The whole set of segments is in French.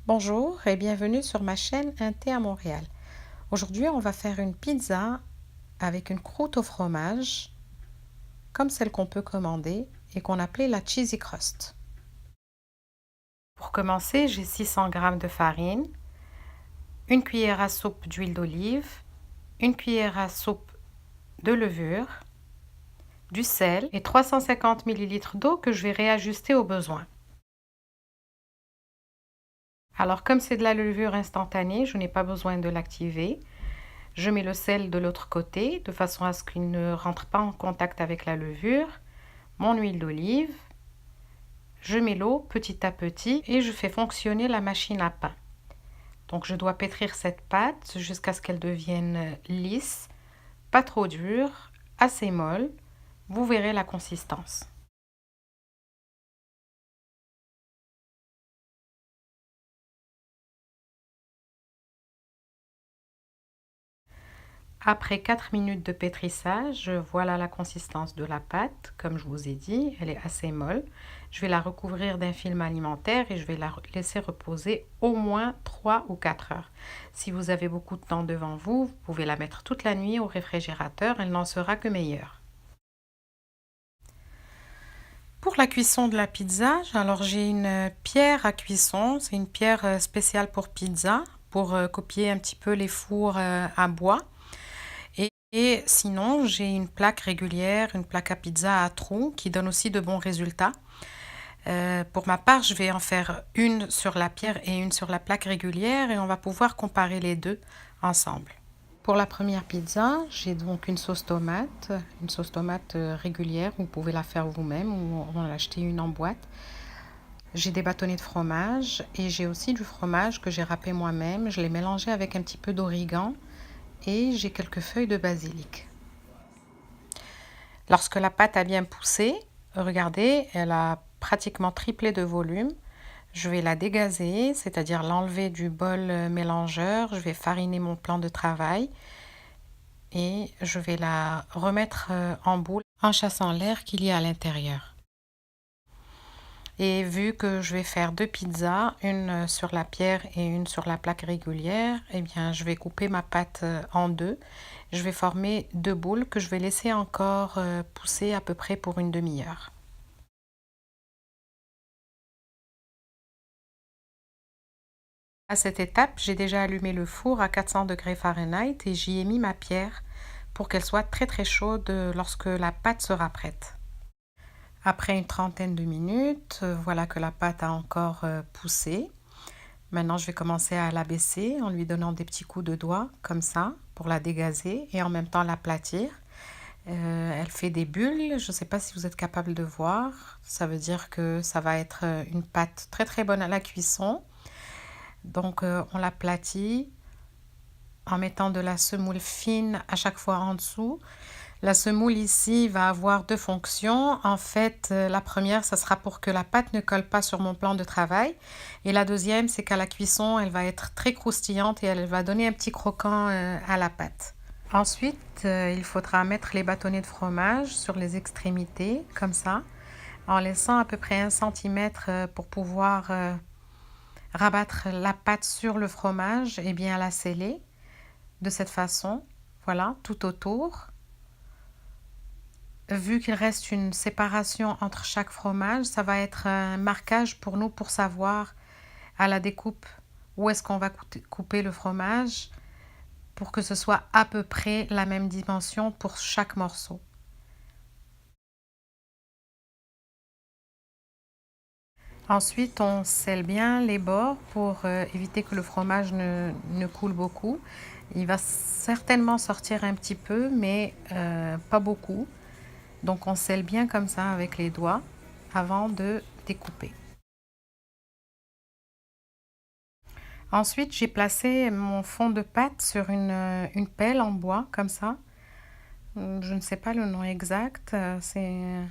Bonjour et bienvenue sur ma chaîne Un thé à Montréal. Aujourd'hui, on va faire une pizza avec une croûte au fromage, comme celle qu'on peut commander et qu'on appelait la cheesy crust. Pour commencer, j'ai 600 g de farine, une cuillère à soupe d'huile d'olive, une cuillère à soupe de levure, du sel et 350 ml d'eau que je vais réajuster au besoin. Alors, comme c'est de la levure instantanée, je n'ai pas besoin de l'activer. Je mets le sel de l'autre côté de façon à ce qu'il ne rentre pas en contact avec la levure. Mon huile d'olive. Je mets l'eau petit à petit et je fais fonctionner la machine à pain. Donc je dois pétrir cette pâte jusqu'à ce qu'elle devienne lisse, pas trop dure, assez molle. Vous verrez la consistance. Après 4 minutes de pétrissage, voilà la consistance de la pâte. Comme je vous ai dit, elle est assez molle. Je vais la recouvrir d'un film alimentaire et je vais la laisser reposer au moins 3 ou 4 heures. Si vous avez beaucoup de temps devant vous, vous pouvez la mettre toute la nuit au réfrigérateur, elle n'en sera que meilleure. Pour la cuisson de la pizza, alors j'ai une pierre à cuisson, c'est une pierre spéciale pour pizza, pour copier un petit peu les fours à bois. Et sinon, j'ai une plaque régulière, une plaque à pizza à trous qui donne aussi de bons résultats. Pour ma part, je vais en faire une sur la pierre et une sur la plaque régulière et on va pouvoir comparer les deux ensemble. Pour la première pizza, j'ai donc une sauce tomate régulière. Vous pouvez la faire vous-même ou en acheter une en boîte. J'ai des bâtonnets de fromage et j'ai aussi du fromage que j'ai râpé moi-même. Je l'ai mélangé avec un petit peu d'origan et j'ai quelques feuilles de basilic. Lorsque la pâte a bien poussé, regardez, elle a pratiquement triplé de volume. Je vais la dégazer, c'est-à-dire l'enlever du bol mélangeur. Je vais fariner mon plan de travail et je vais la remettre en boule en chassant l'air qu'il y a à l'intérieur. Et vu que je vais faire deux pizzas, une sur la pierre et une sur la plaque régulière, eh bien, je vais couper ma pâte en deux. Je vais former deux boules que je vais laisser encore pousser à peu près pour une demi-heure. À cette étape, j'ai déjà allumé le four à 400 degrés Fahrenheit et j'y ai mis ma pierre pour qu'elle soit très très chaude lorsque la pâte sera prête. Après une trentaine de minutes, voilà que la pâte a encore poussé. Maintenant, je vais commencer à l'abaisser en lui donnant des petits coups de doigt comme ça pour la dégazer et en même temps l'aplatir. Elle fait des bulles, je ne sais pas si vous êtes capable de voir. Ça veut dire que ça va être une pâte très très bonne à la cuisson. Donc on l'aplatit en mettant de la semoule fine à chaque fois en dessous. La semoule ici va avoir deux fonctions. En fait, la première, ça sera pour que la pâte ne colle pas sur mon plan de travail. Et la deuxième, c'est qu'à la cuisson, elle va être très croustillante et elle va donner un petit croquant à la pâte. Ensuite, il faudra mettre les bâtonnets de fromage sur les extrémités, comme ça, en laissant à peu près 1 cm pour pouvoir rabattre la pâte sur le fromage et bien la sceller de cette façon. Voilà, tout autour. Vu qu'il reste une séparation entre chaque fromage, ça va être un marquage pour nous pour savoir à la découpe où est-ce qu'on va couper le fromage pour que ce soit à peu près la même dimension pour chaque morceau. Ensuite, on scelle bien les bords pour éviter que le fromage ne coule beaucoup. Il va certainement sortir un petit peu, mais pas beaucoup. Donc on scelle bien comme ça avec les doigts avant de découper. Ensuite, j'ai placé mon fond de pâte sur une pelle en bois comme ça. Je ne sais pas le nom exact, c'est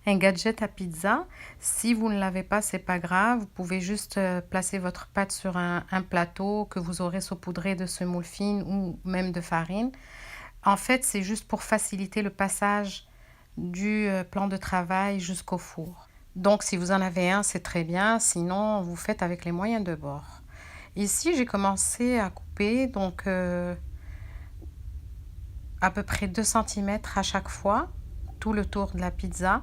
un gadget à pizza. Si vous ne l'avez pas, c'est pas grave. Vous pouvez juste placer votre pâte sur un plateau que vous aurez saupoudré de semoule fine ou même de farine. En fait, c'est juste pour faciliter le passage du plan de travail jusqu'au four. Donc, si vous en avez un, c'est très bien. Sinon, vous faites avec les moyens de bord. Ici, j'ai commencé à couper donc à peu près 2 centimètres à chaque fois, tout le tour de la pizza.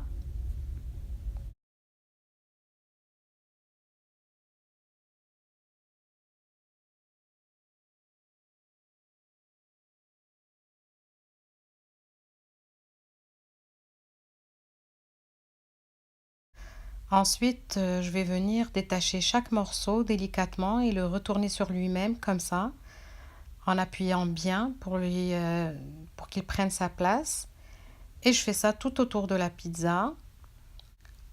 Ensuite, je vais venir détacher chaque morceau délicatement et le retourner sur lui-même comme ça, en appuyant bien pour qu'il prenne sa place. Et je fais ça tout autour de la pizza.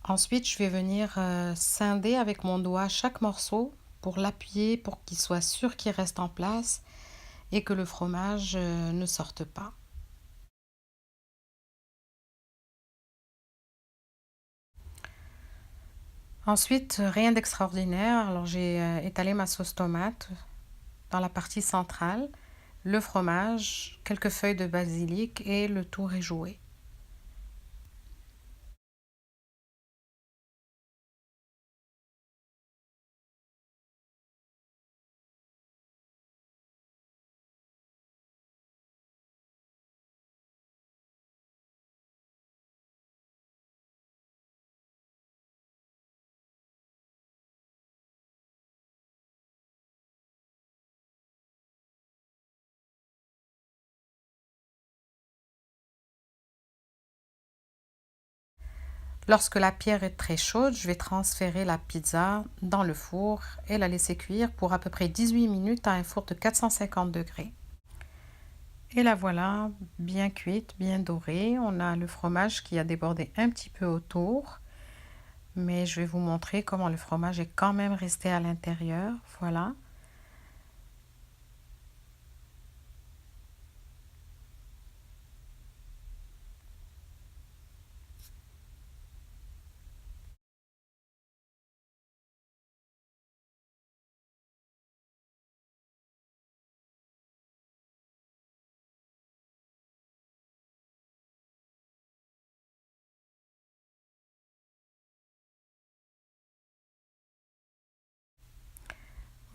Ensuite, je vais venir scinder avec mon doigt chaque morceau pour l'appuyer pour qu'il soit sûr qu'il reste en place et que le fromage ne sorte pas. Ensuite, rien d'extraordinaire. Alors j'ai étalé ma sauce tomate dans la partie centrale, le fromage, quelques feuilles de basilic et le tour est joué. Lorsque la pierre est très chaude, je vais transférer la pizza dans le four et la laisser cuire pour à peu près 18 minutes à un four de 450 degrés. Et la voilà, bien cuite, bien dorée. On a le fromage qui a débordé un petit peu autour, mais je vais vous montrer comment le fromage est quand même resté à l'intérieur. Voilà.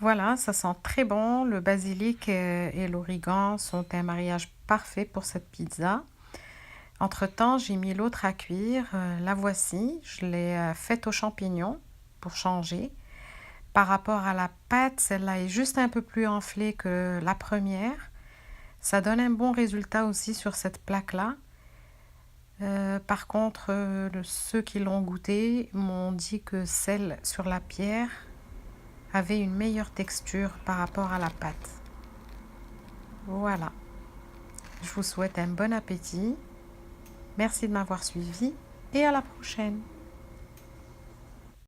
Voilà, ça sent très bon. Le basilic et l'origan sont un mariage parfait pour cette pizza. Entre-temps, j'ai mis l'autre à cuire. La voici. Je l'ai faite aux champignons pour changer. Par rapport à la pâte, celle-là est juste un peu plus enflée que la première. Ça donne un bon résultat aussi sur cette plaque-là. Par contre, ceux qui l'ont goûté m'ont dit que celle sur la pierre avait une meilleure texture par rapport à la pâte. Voilà. Je vous souhaite un bon appétit. Merci de m'avoir suivi et à la prochaine.